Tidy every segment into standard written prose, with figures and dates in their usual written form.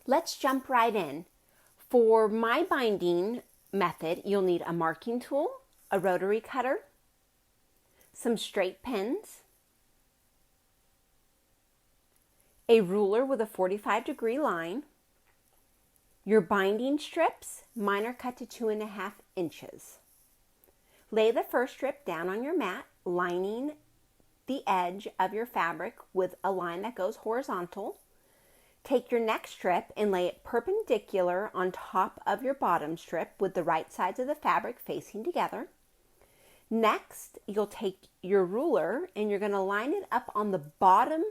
Let's jump right in. For my binding method, you'll need a marking tool, a rotary cutter, some straight pins, a ruler with a 45-degree line, your binding strips. Mine are cut to 2.5 inches. Lay the first strip down on your mat, lining the edge of your fabric with a line that goes horizontal. Take your next strip and lay it perpendicular on top of your bottom strip with the right sides of the fabric facing together. Next, you'll take your ruler and you're going to line it up on the bottom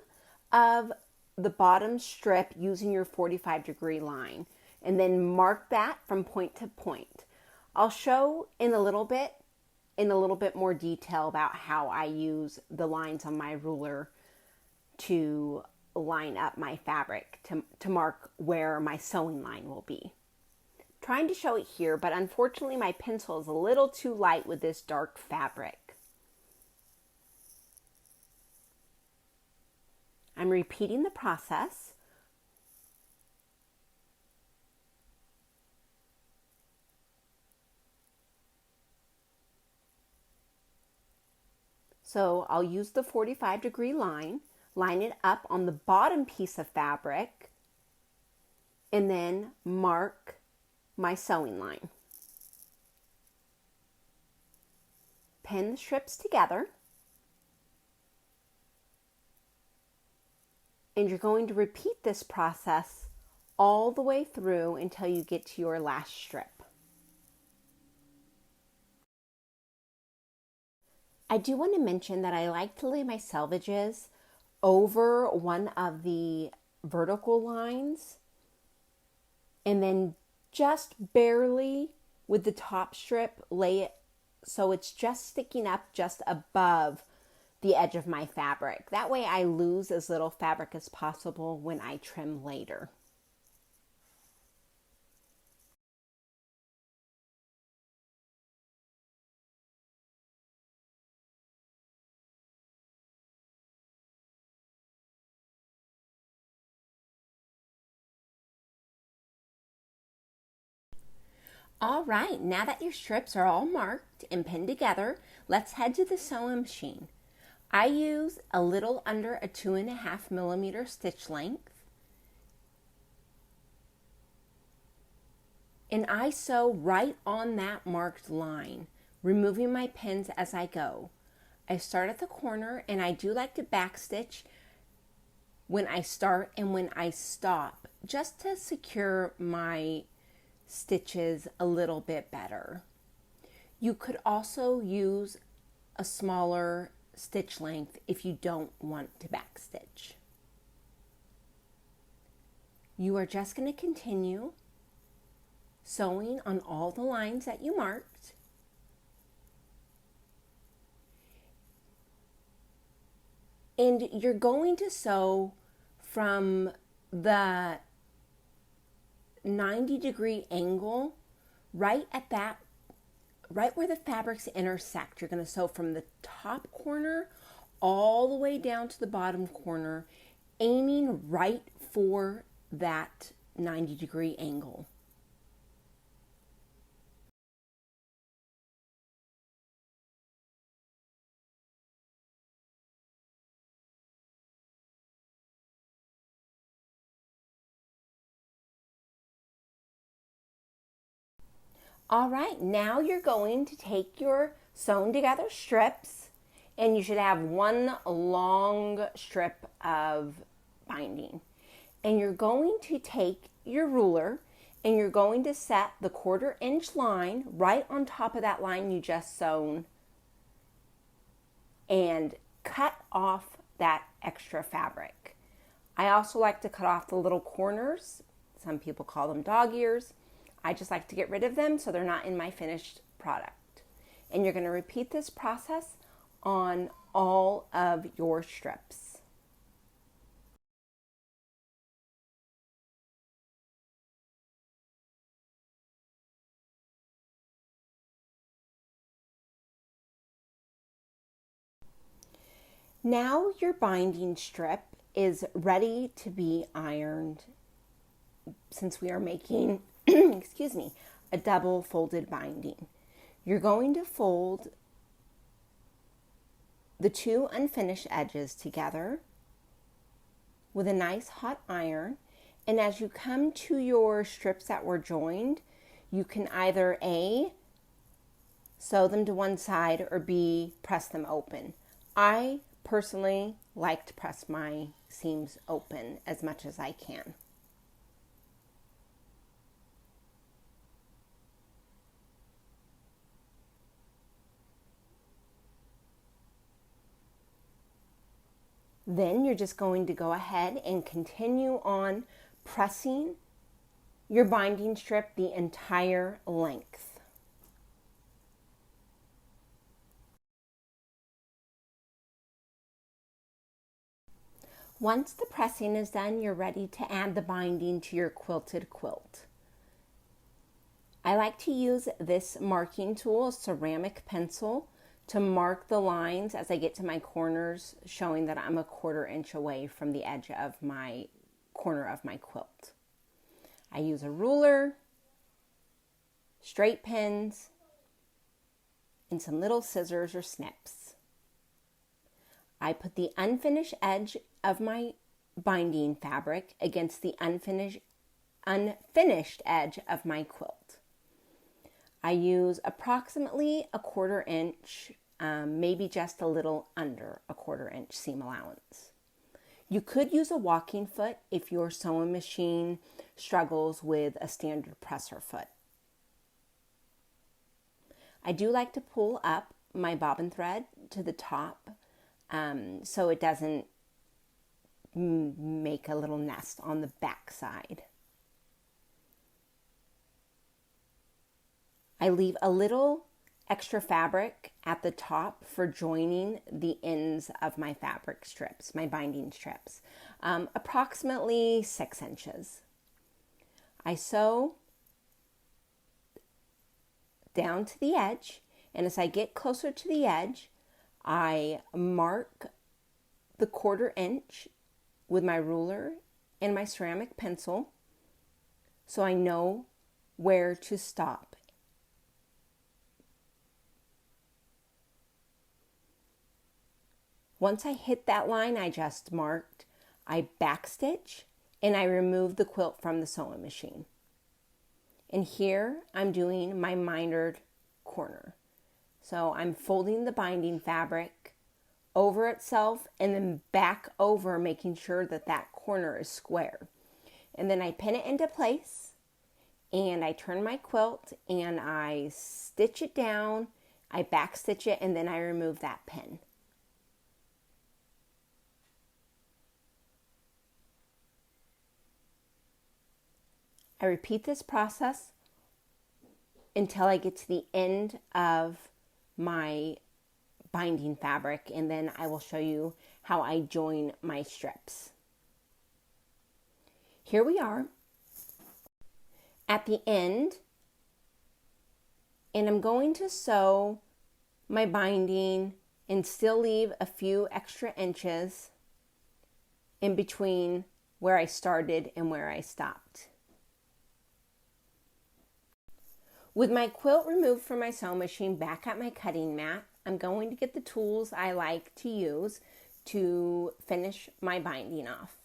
of the bottom strip using your 45-degree line, and then mark that from point to point. I'll show in a little bit more detail about how I use the lines on my ruler to line up my fabric to mark where my sewing line will be. Trying to show it here, but unfortunately my pencil is a little too light with this dark fabric. I'm repeating the process. So I'll use the 45-degree line, line it up on the bottom piece of fabric, and then mark my sewing line. Pin the strips together, and you're going to repeat this process all the way through until you get to your last strip. I do want to mention that I like to lay my selvages over one of the vertical lines and then just barely with the top strip lay it so it's just sticking up just above the edge of my fabric. That way I lose as little fabric as possible when I trim later. All right, now that your strips are all marked and pinned together, let's head to the sewing machine. I use a little under a 2.5 millimeter stitch length. And I sew right on that marked line, removing my pins as I go. I start at the corner, and I do like to backstitch when I start and when I stop, just to secure my stitches a little bit better. You could also use a smaller stitch length if you don't want to backstitch. You are just going to continue sewing on all the lines that you marked. And you're going to sew from the 90-degree angle right where the fabrics intersect. You're going to sew from the top corner all the way down to the bottom corner, aiming right for that 90-degree angle. All right, now you're going to take your sewn together strips, and you should have one long strip of binding. And you're going to take your ruler and you're going to set the 1/4 inch line right on top of that line you just sewn and cut off that extra fabric. I also like to cut off the little corners. Some people call them dog ears. I just like to get rid of them so they're not in my finished product. And you're going to repeat this process on all of your strips. Now your binding strip is ready to be ironed since we are making, excuse me, a double folded binding. You're going to fold the two unfinished edges together with a nice hot iron. And as you come to your strips that were joined, you can either A, sew them to one side, or B, press them open. I personally like to press my seams open as much as I can. Then you're just going to go ahead and continue on pressing your binding strip the entire length. Once the pressing is done, you're ready to add the binding to your quilted quilt. I like to use this marking tool, a ceramic pencil, to mark the lines as I get to my corners, showing that I'm a 1/4 inch away from the edge of my corner of my quilt. I use a ruler, straight pins, and some little scissors or snips. I put the unfinished edge of my binding fabric against the unfinished edge of my quilt. I use approximately a 1/4 inch, maybe just a little under a 1/4 inch seam allowance. You could use a walking foot if your sewing machine struggles with a standard presser foot. I do like to pull up my bobbin thread to the top so it doesn't make a little nest on the back side. I leave a little extra fabric at the top for joining the ends of my fabric strips, my binding strips, approximately 6 inches. I sew down to the edge, and as I get closer to the edge, I mark the 1/4 inch with my ruler and my ceramic pencil so I know where to stop. Once I hit that line I just marked, I backstitch and I remove the quilt from the sewing machine. And here I'm doing my mitered corner. So I'm folding the binding fabric over itself and then back over, making sure that that corner is square. And then I pin it into place and I turn my quilt and I stitch it down, I backstitch it, and then I remove that pin. I repeat this process until I get to the end of my binding fabric, and then I will show you how I join my strips. Here we are at the end, and I'm going to sew my binding and still leave a few extra inches in between where I started and where I stopped. With my quilt removed from my sewing machine back at my cutting mat, I'm going to get the tools I like to use to finish my binding off.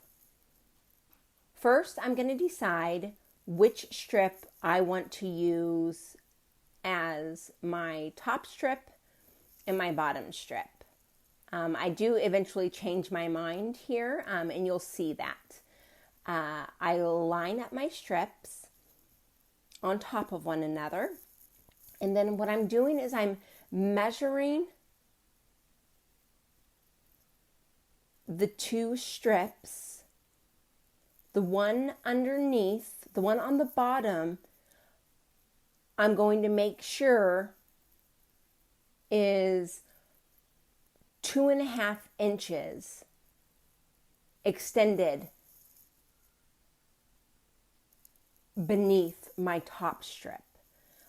First, I'm going to decide which strip I want to use as my top strip and my bottom strip. I do eventually change my mind here, and you'll see that. I line up my strips on top of one another. And then what I'm doing is I'm measuring the two strips. The one underneath, the one on the bottom, I'm going to make sure is 2.5 inches extended beneath my top strip.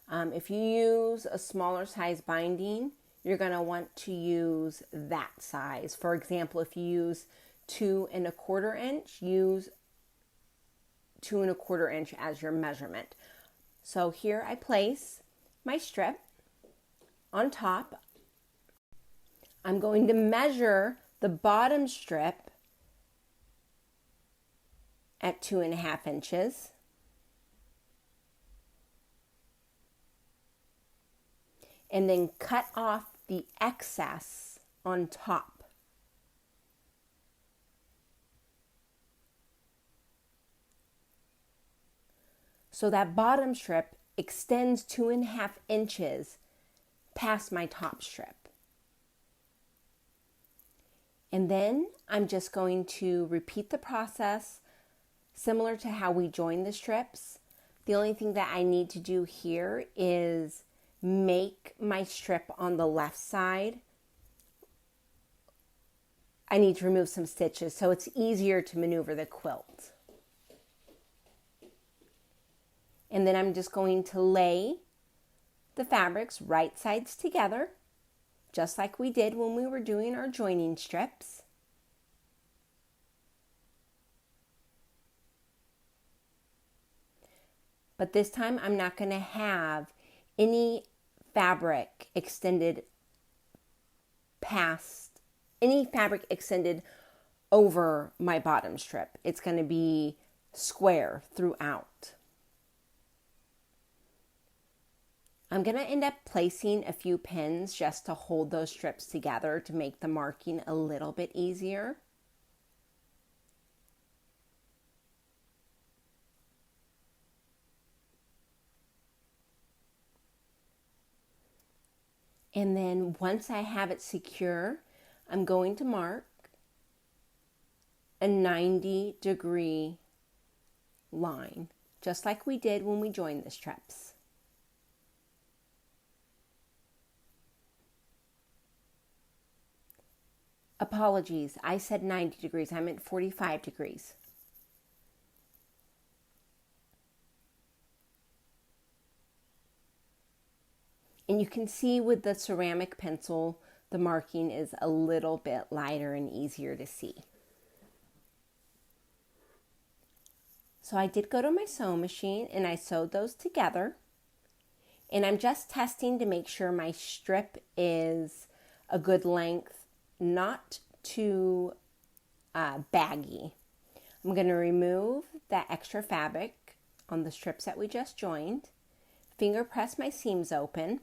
If you use a smaller size binding, you're going to want to use that size. For example, if you use 2 1/4 inch, use 2¼ inch as your measurement. So here I place my strip on top. I'm going to measure the bottom strip at 2½ inches. And then cut off the excess on top. So that bottom strip extends 2½ inches past my top strip. And then I'm just going to repeat the process similar to how we joined the strips. The only thing that I need to do here is make my strip on the left side. I need to remove some stitches so it's easier to maneuver the quilt. And then I'm just going to lay the fabrics right sides together, just like we did when we were doing our joining strips. But this time I'm not going to have any fabric extended over my bottom strip. It's going to be square throughout. I'm going to end up placing a few pins just to hold those strips together to make the marking a little bit easier. And then once I have it secure, I'm going to mark a 90-degree line, just like we did when we joined the strips. Apologies, I said 90 degrees, I meant 45 degrees. And you can see with the ceramic pencil, the marking is a little bit lighter and easier to see. So I did go to my sewing machine and I sewed those together. And I'm just testing to make sure my strip is a good length, not too baggy. I'm going to remove that extra fabric on the strips that we just joined. Finger press my seams open.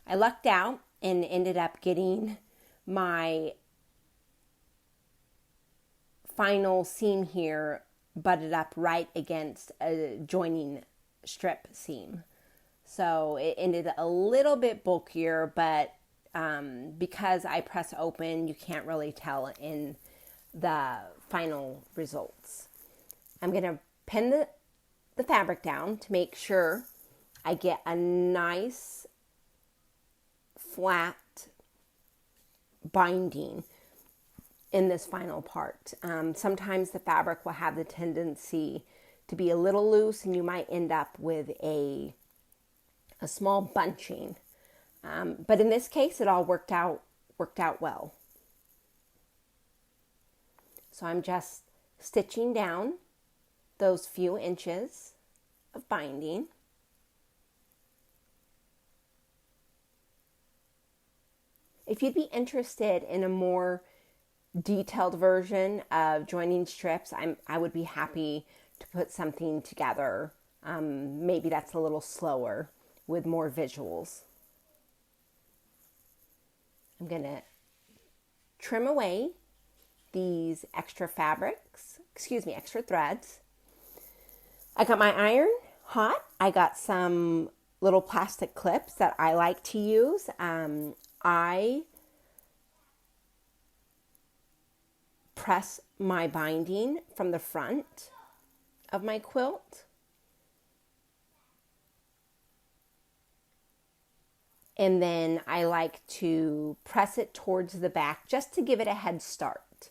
I lucked out and ended up getting my final seam here butted up right against a joining strip seam. So it ended a little bit bulkier, but because I press open, you can't really tell in the final results. I'm going to pin the fabric down to make sure I get a nice flat binding in this final part. Sometimes the fabric will have the tendency to be a little loose and you might end up with a small bunching. But in this case, it all worked out well. So I'm just stitching down those few inches of binding. If you'd be interested in a more detailed version of joining strips, I would be happy to put something together. Maybe that's a little slower with more visuals. I'm going to trim away these extra threads. I got my iron hot. I got some little plastic clips that I like to use. I press my binding from the front of my quilt. And then I like to press it towards the back just to give it a head start.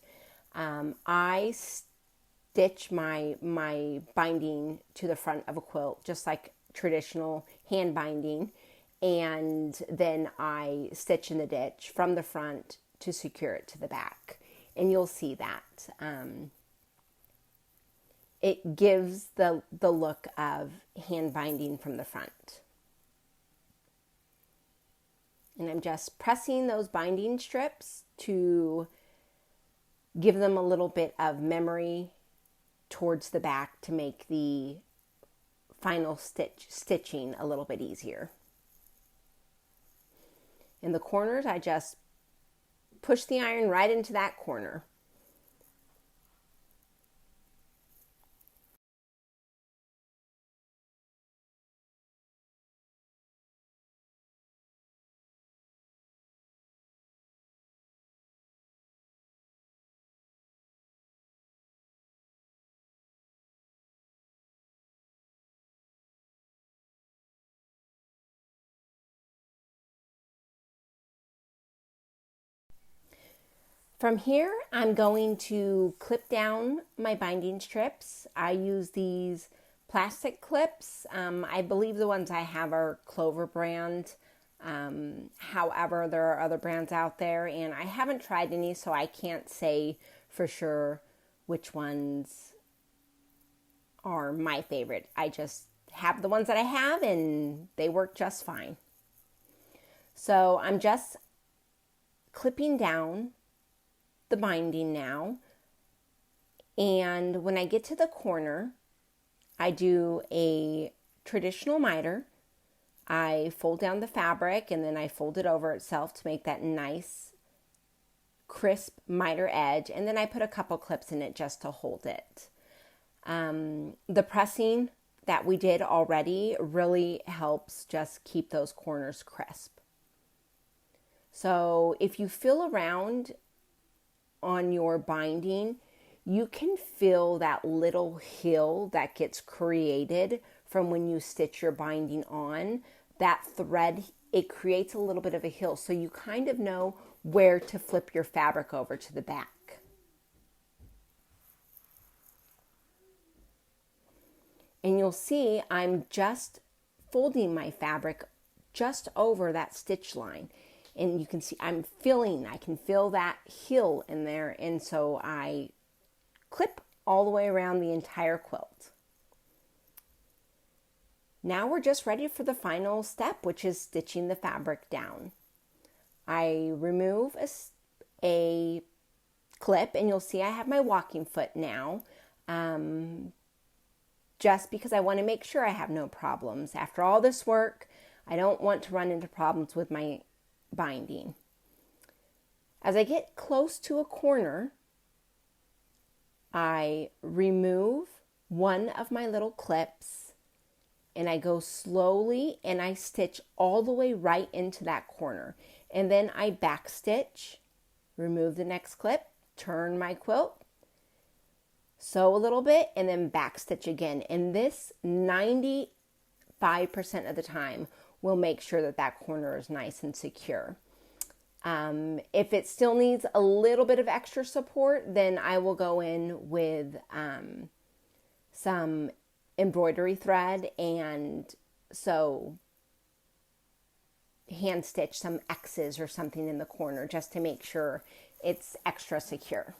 I stitch my binding to the front of a quilt just like traditional hand binding. And then I stitch in the ditch from the front to secure it to the back. And you'll see that. it gives the look of hand binding from the front. And I'm just pressing those binding strips to give them a little bit of memory towards the back to make the final stitching a little bit easier. In the corners, I just push the iron right into that corner. From here, I'm going to clip down my binding strips. I use these plastic clips. I believe the ones I have are Clover brand. However, there are other brands out there, and I haven't tried any, so I can't say for sure which ones are my favorite. I just have the ones that I have, and they work just fine. So I'm just clipping down the binding now, and when I get to the corner, I do a traditional miter. I fold down the fabric and then I fold it over itself to make that nice crisp miter edge, and then I put a couple clips in it just to hold it. The pressing that we did already really helps just keep those corners crisp. So if you feel around on your binding, you can feel that little hill that gets created from when you stitch your binding on. That thread, it creates a little bit of a hill, so you kind of know where to flip your fabric over to the back. And you'll see I'm just folding my fabric just over that stitch line. And you can see I can feel that hill in there. And so I clip all the way around the entire quilt. Now we're just ready for the final step, which is stitching the fabric down. I remove a clip, and you'll see I have my walking foot now, just because I want to make sure I have no problems. After all this work, I don't want to run into problems with my binding. As I get close to a corner, I remove one of my little clips and I go slowly and I stitch all the way right into that corner. And then I back stitch, remove the next clip, turn my quilt, sew a little bit, and then back stitch again. And this 95% of the time will make sure that that corner is nice and secure. If it still needs a little bit of extra support, then I will go in with some embroidery thread and hand stitch some X's or something in the corner just to make sure it's extra secure.